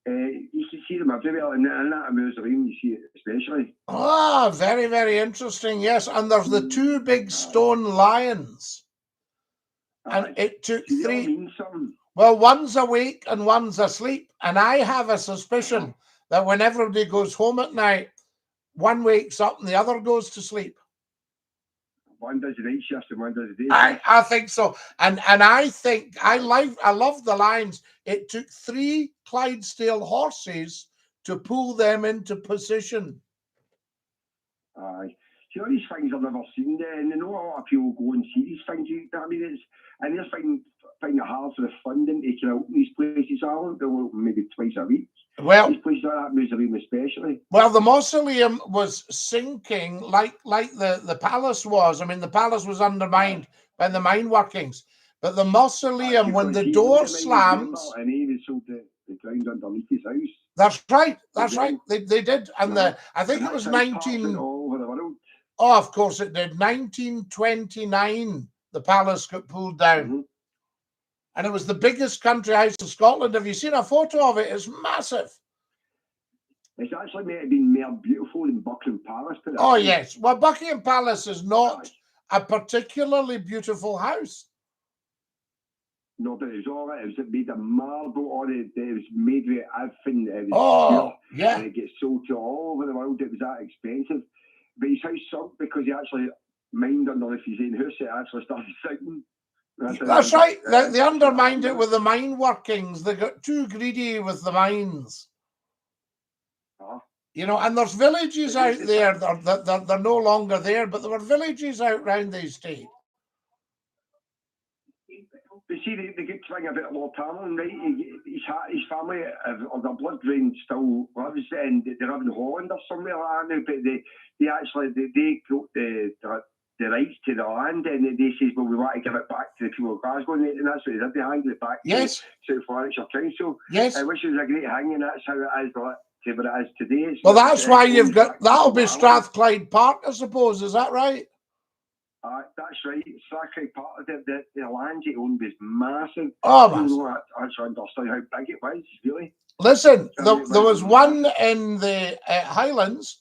You can see them everywhere, and in that mausoleum you see it especially. Ah, very, very interesting. Yes, and there's the two big stone lions, and it took three. Well, one's awake and one's asleep, and I have a suspicion that when everybody goes home at night, one wakes up and the other goes to sleep. One does the night shift and one does the day shift. I think so, and I think I love the lions. It took 3 Clydesdale horses to pull them into position. Aye. See, all these things I've never seen there, and I know a lot of people go and see these things. I mean, and they're finding it hard for the funding to come out in these places. I don't know, maybe twice a week. Well, these places like that mausoleum especially. Well, the mausoleum was sinking like the palace was. I mean, the palace was undermined by the mine workings, but the mausoleum, when the door slams, and he even sold the ground underneath his house. That's right. That's right. They did, and I think it was 19. All over the world. Oh, of course it did. 1929, the palace got pulled down. And it was the biggest country house in Scotland. Have you seen a photo of it? It's massive. It's actually meant to be more beautiful than Buckingham Palace. Oh, yes. Well, Buckingham Palace is not a particularly beautiful house. No, but it was all right. It was made of marble on it. It was made with everything. It was pure, yeah. and it gets sold to all over the world. It was that expensive. But his house sunk because he actually mined underneath his own house. It actually started sinking. That's right. They undermined it with the mine workings. They got too greedy with the mines. You know, and there's villages out there that they're no longer there, but there were villages out round the estate. You see, the good thing about Lord Tamlin, right? His family, or their blood drain still lives, and they live in Holland or somewhere like that now. But they actually got the rights to the land, and they says, well, we want to give it back to the people of Glasgow, and that's what they did. They handed it back to South Lanarkshire Council. Yes. Which is a great hang, and that's how it is. But it is today. Well, that's why you've got, that'll be Strathclyde Park, I suppose. Is that right? That's right. Strathclyde Park, the land he owned was massive. Oh, I actually understood how big it was, really. Listen, there was one in the Highlands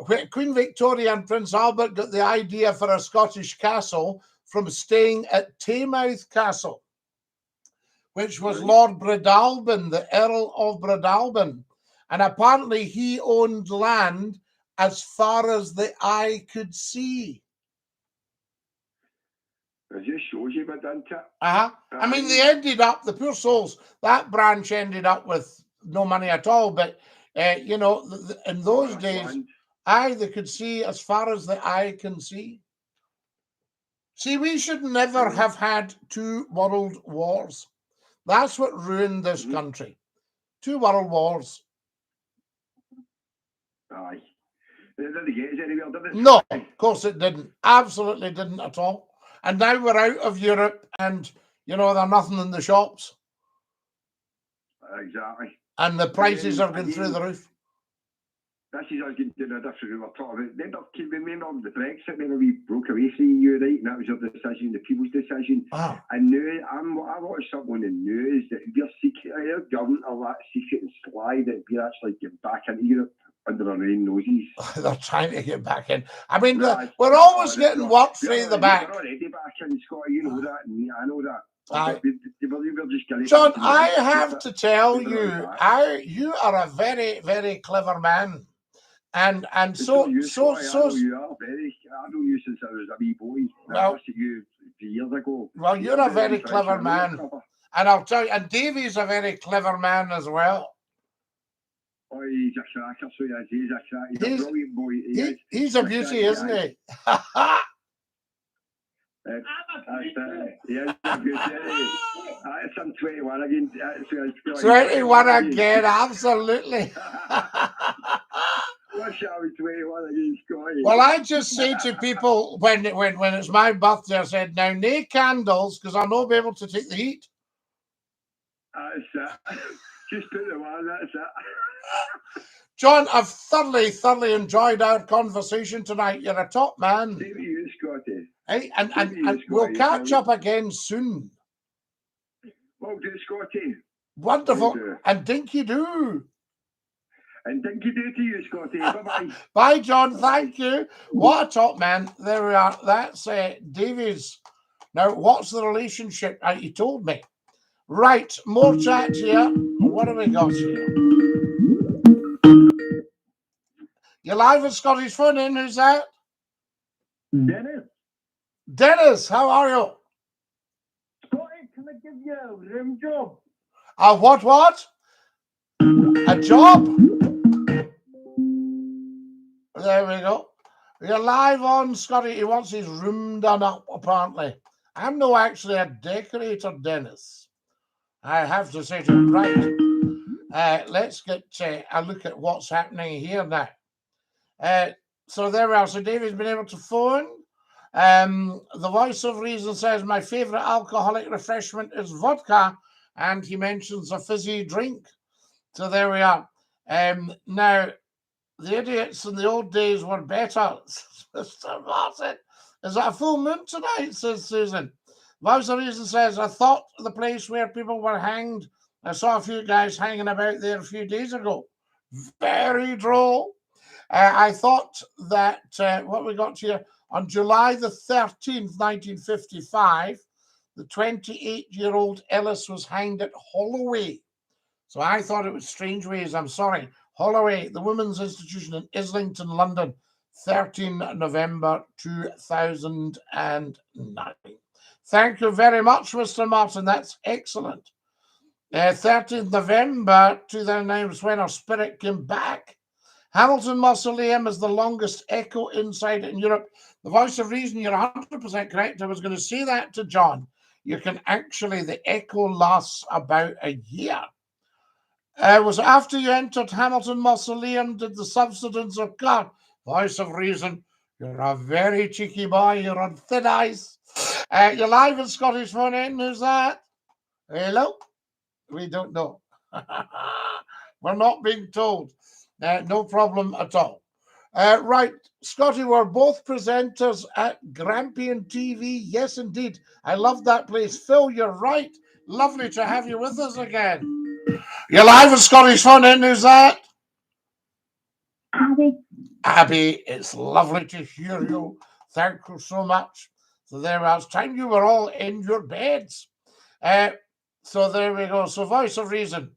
where Queen Victoria and Prince Albert got the idea for a Scottish castle from staying at Taymouth Castle, which was Lord Breadalbane, the Earl of Breadalbane. And apparently he owned land as far as the eye could see. It just shows you what done to it. I mean, they ended up, the poor souls, that branch ended up with no money at all. But, you know, in those days, they could see as far as the eye can see. See, we should never have had 2 world wars. That's what ruined this country. 2 world wars. Aye. It didn't get us anywhere, did it? No, of course it didn't. Absolutely didn't at all. And now we're out of Europe and, you know, there's nothing in the shops. Exactly. And the prices are going through the roof. This is us getting to a different we were talking about. Remember the Brexit when we broke away from the EU, right? And that was your decision, the people's decision. And now I watched something on the news that we're secret, our government are that secret and sly that we're actually getting back into Europe under our own noses. They're trying to get back in. I mean, we're always getting work through the back. We're already back in, Scotty, you know that, and I know that. John, I have to tell you, you are a very, very clever man. And so you are very. I know you since I was a wee boy. I watched you years ago. Well, you're a very clever man, and I'll tell you. And Davey's a very clever man as well. Oh, he's a cracker. So he's a cracker. He's a brilliant boy. He's a beauty, isn't he? Yeah, it's on 21 again. 21 again, absolutely. Well, I just say to people when it's my birthday, I said, now, no candles, because I'll not be able to take the heat. That's it. Just put them on, that's it. John, I've thoroughly enjoyed our conversation tonight. You're a top man. Same to you, Scotty. Hey, and we'll catch up again soon. Well do, Scotty. Wonderful. And dinky-doo. And dinky-doo to you, Scotty. Bye-bye. Bye, John. Thank you. What a top man. There we are. That's Davies. Now, what's the relationship? He told me. Right. More chat here. What have we got here? You're live at Scotty's Phone In. Who's that? Dennis. Dennis, how are you? Scotty, can I give you a room job? A what? A job? There we go. You're live on Scotty. He wants his room done up, apparently. I'm no actually a decorator, Dennis. I have to say to him, right. Let's get a look at what's happening here now. So there we are. So David's been able to phone. The voice of reason says my favorite alcoholic refreshment is vodka, and he mentions a fizzy drink. So there we are. Now, the idiots in the old days were better, Mr. Martin. Is that a full moon tonight, says Susan. Voice of Reason says, I thought the place where people were hanged. I saw a few guys hanging about there a few days ago. Very droll. I thought that, what we got here, on July the 13th, 1955, the 28-year-old Ellis was hanged at Holloway. So I thought it was Strangeways. I'm sorry. Holloway, the Women's Institution in Islington, London, 13 November 2009. Thank you very much, Mr. Martin. That's excellent. 13th November 2009 was when our spirit came back. Hamilton Mausoleum is the longest echo inside in Europe. The Voice of Reason, you're 100% correct. I was going to say that to John. You can actually, the echo lasts about a year. It was after you entered Hamilton Mausoleum did the subsidence occur. Voice of Reason, you're a very cheeky boy. You're on thin ice. You're live in Scottish phone in. Who's that? Hello? We don't know. We're not being told. No problem at all. Right, Scotty, we're both presenters at Grampian TV. Yes, indeed. I love that place. Phil, you're right. Lovely to have you with us again. You're live with Scottish Fun In. Who's that? Abby. Abby, it's lovely to hear you. Thank you so much. So there was time you were all in your beds. So there we go. So Voice of Reason,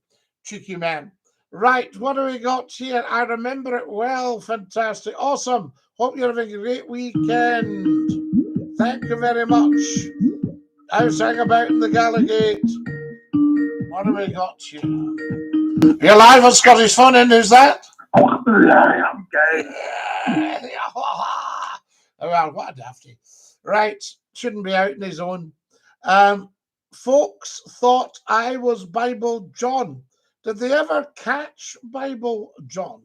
cheeky man. Right, what do we got here? I remember it well. Fantastic. Awesome. Hope you're having a great weekend. Thank you very much. I was saying about in the Gallagate. What do we got here? You're live on Scottish Fun In. Who's that? I'm gay. Well, what a dafty. Right, shouldn't be out in his own. Folks thought I was Bible John. Did they ever catch Bible John?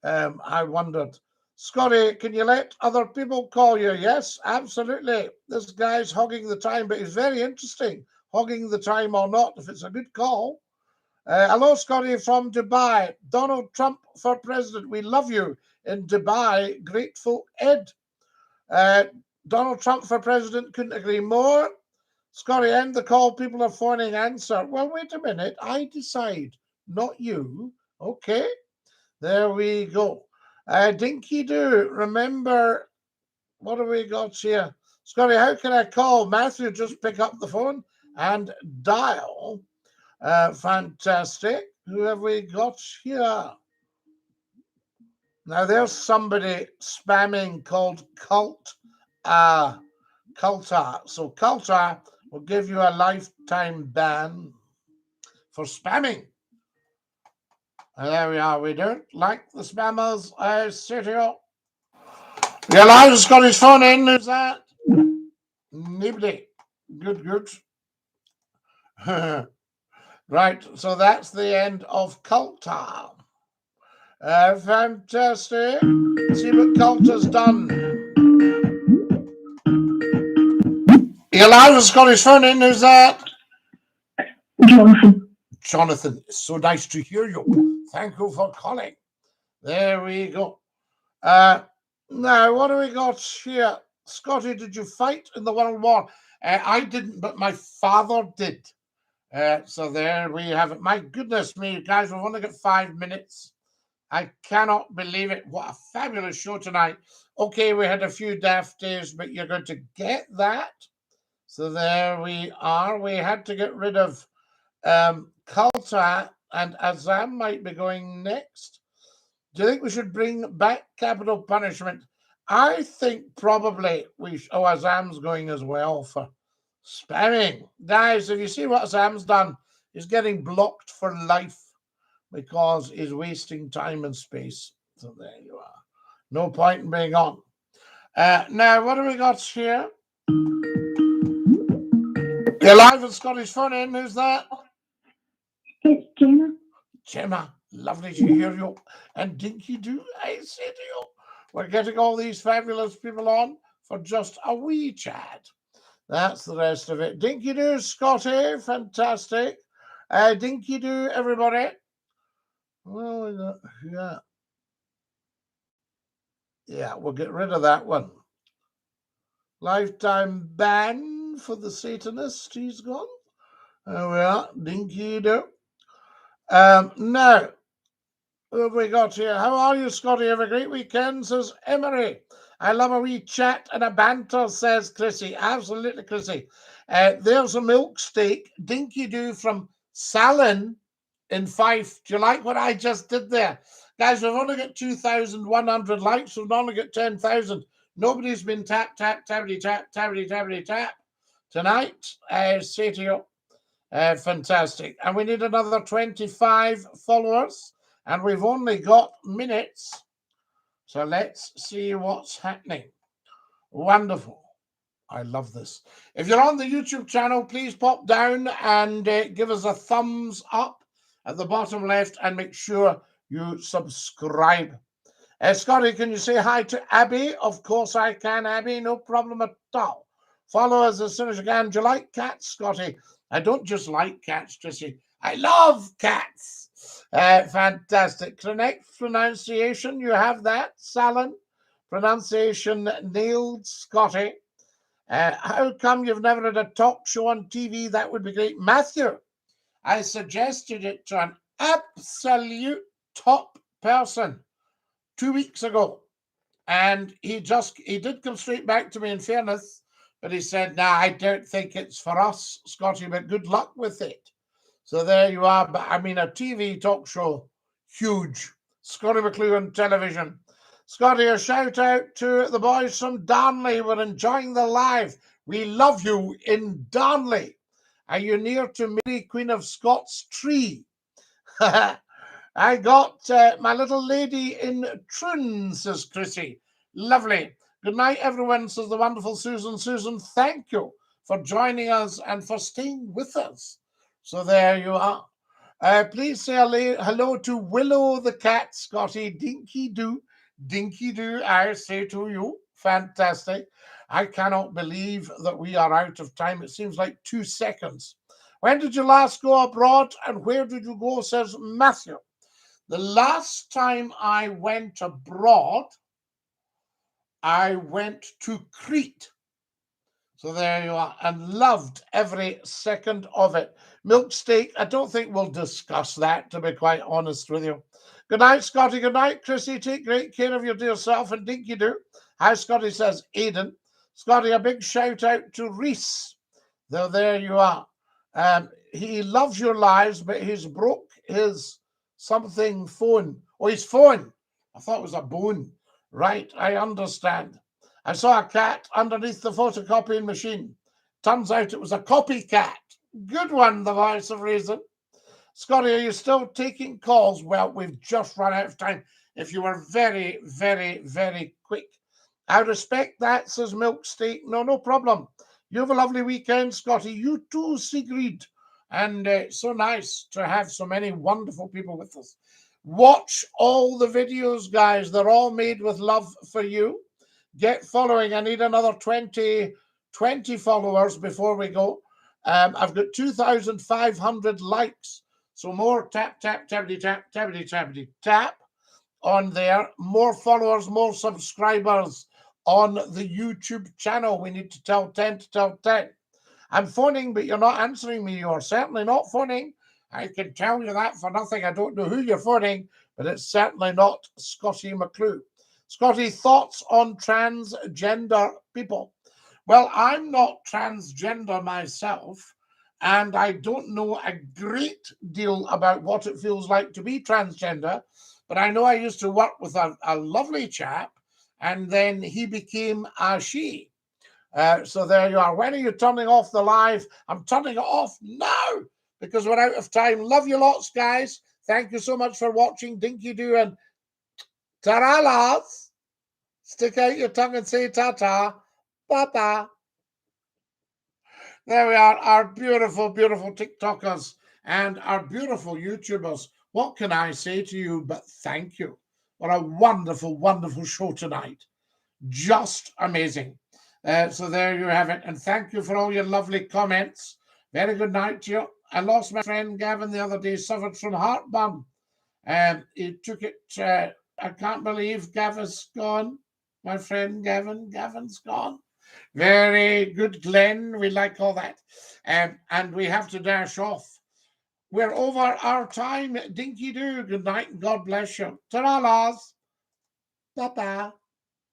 I wondered. Scotty, can you let other people call you? Yes, absolutely. This guy's hogging the time, but he's very interesting. Hogging the time or not, if it's a good call. Hello, Scotty from Dubai. Donald Trump for president. We love you in Dubai. Grateful Ed. Donald Trump for president. Couldn't agree more. Scotty, end the call. People are phoning. Answer. Well, wait a minute. I decide, not you. Okay. There we go. DINKY-DOO. Remember, what have we got here? Scotty, how can I call? Matthew, just pick up the phone and dial. Fantastic. Who have we got here? Now, there's somebody spamming called Culta. So Culta will give you a lifetime ban for spamming. And there we are. We don't like the spammers. I say to you. You're live, Scottish phone in. Who's that? Nobody. Good. Right, so that's the end of Culta. Fantastic. See what Culta's done. You're live with Scottish phone in. Who's that? Jonathan, it's so nice to hear you. Thank you for calling. There we go. Now, what do we got here? Scotty, did you fight in the World War? I didn't, but my father did. So there we have it. My goodness me, guys, we've only got 5 minutes. I cannot believe it. What a fabulous show tonight. Okay, we had a few daft days, but you're going to get that. So there we are. We had to get rid of Culta, and Azam might be going next. Do you think we should bring back capital punishment? I think probably we Azam's going as well for spamming. Guys, if you see what Azam's done, he's getting blocked for life because he's wasting time and space. So there you are. No point in being on. Now, what do we got here? You're live with Scottish Fun In. Who's that? It's Jenna. Gemma, lovely to hear you. And DINKY-DOO, I say to you, we're getting all these fabulous people on for just a wee chat. That's the rest of it. DINKY-DOO, Scotty, fantastic. DINKY-DOO, everybody. Well, we got, yeah, we'll get rid of that one. Lifetime ban. gone for the Satanist. He's gone. There we are. Dinky-Doo. Now, who have we got here? How are you, Scotty? Have a great weekend, says Emery. I love a wee chat and a banter, says Chrissy. Absolutely, Chrissy. There's a milk steak. Dinky-Doo from Salin in Fife. Do you like what I just did there? Guys, we've only got 2,100 likes. We've only got 10,000. Nobody's been tap, tappity, tap, tappity, tappity, tap tonight. Say to you, fantastic. And we need another 25 followers. And we've only got minutes. So let's see what's happening. Wonderful. I love this. If you're on the YouTube channel, please pop down and give us a thumbs up at the bottom left and make sure you subscribe. Scotty, can you say hi to Abby? Of course I can, Abby. No problem at all. Follow us as soon as you can. Do you like cats, Scotty? I don't just like cats, Tracy. I love cats. Fantastic. Correct pronunciation. You have that, Salon. Pronunciation nailed, Scotty. How come you've never had a talk show on TV? That would be great. Matthew, I suggested it to an absolute top person 2 weeks ago. And he did come straight back to me in fairness, but he said, nah, I don't think it's for us, Scotty, but good luck with it. So there you are. But I mean, a TV talk show, huge. Scottie McClue on television. Scotty, a shout out to the boys from Darnley. We're enjoying the live. We love you in Darnley. Are you near to Mary Queen of Scots tree? I got my little lady in Troon, says Chrissy. Lovely. Good night, everyone, says the wonderful Susan. Susan, thank you for joining us and for staying with us. So there you are. Please say hello to Willow the cat, Scotty. Dinky-Doo. Dinky-Doo, I say to you. Fantastic. I cannot believe that we are out of time. It seems like 2 seconds. When did you last go abroad and where did you go, says Matthew. The last time I went abroad, I went to Crete. So there you are, and loved every second of it. Milk steak, I don't think we'll discuss that, to be quite honest with you. Good night, Scotty. Good night, Chrissy. Take great care of your dear self, and Dinky-Doo. Hi, Scotty, says Aidan. Scotty, a big shout out to Reese. Though there you are. He loves your lives, but he's broke his something phone. Oh, his phone. I thought it was a bone. Right, I understand. I saw a cat underneath the photocopying machine. Turns out it was a copycat. Good one, the voice of reason. Scotty, are you still taking calls? Well, we've just run out of time. If you were very, very, very quick. I respect that, says Milk Steak. No problem. You have a lovely weekend, Scotty. You too, Sigrid. And so nice to have so many wonderful people with us. Watch all the videos, guys. They're all made with love for you. Get following. I need another 20 followers before we go. I've got 2,500 likes. So more tap, tappity, tap, tappity, tappity, tap on there. More followers, more subscribers on the YouTube channel. We need to tell 10 to tell 10. I'm phoning, but you're not answering me. You're certainly not phoning. I can tell you that for nothing. I don't know who you're phoning, but it's certainly not Scottie McClue. Scotty, thoughts on transgender people? Well, I'm not transgender myself, and I don't know a great deal about what it feels like to be transgender, but I know I used to work with a lovely chap, and then he became a she. So there you are. When are you turning off the live? I'm turning it off now because we're out of time. Love you lots, guys. Thank you so much for watching. Dinky-Doo and ta-ra, lads. Stick out your tongue and say ta-ta. Bye-bye. There we are, our beautiful, beautiful TikTokers and our beautiful YouTubers. What can I say to you but thank you? What a wonderful, wonderful show tonight. Just amazing. So there you have it. And thank you for all your lovely comments. Very good night to you. I lost my friend Gavin the other day, suffered from heartburn. He took it, I can't believe Gavin's gone. My friend Gavin's gone. Very good, Glenn. We like all that. And we have to dash off. We're over our time. Dinky-Doo. Good night and God bless you. Ta-ra, Lars. Ta-ta.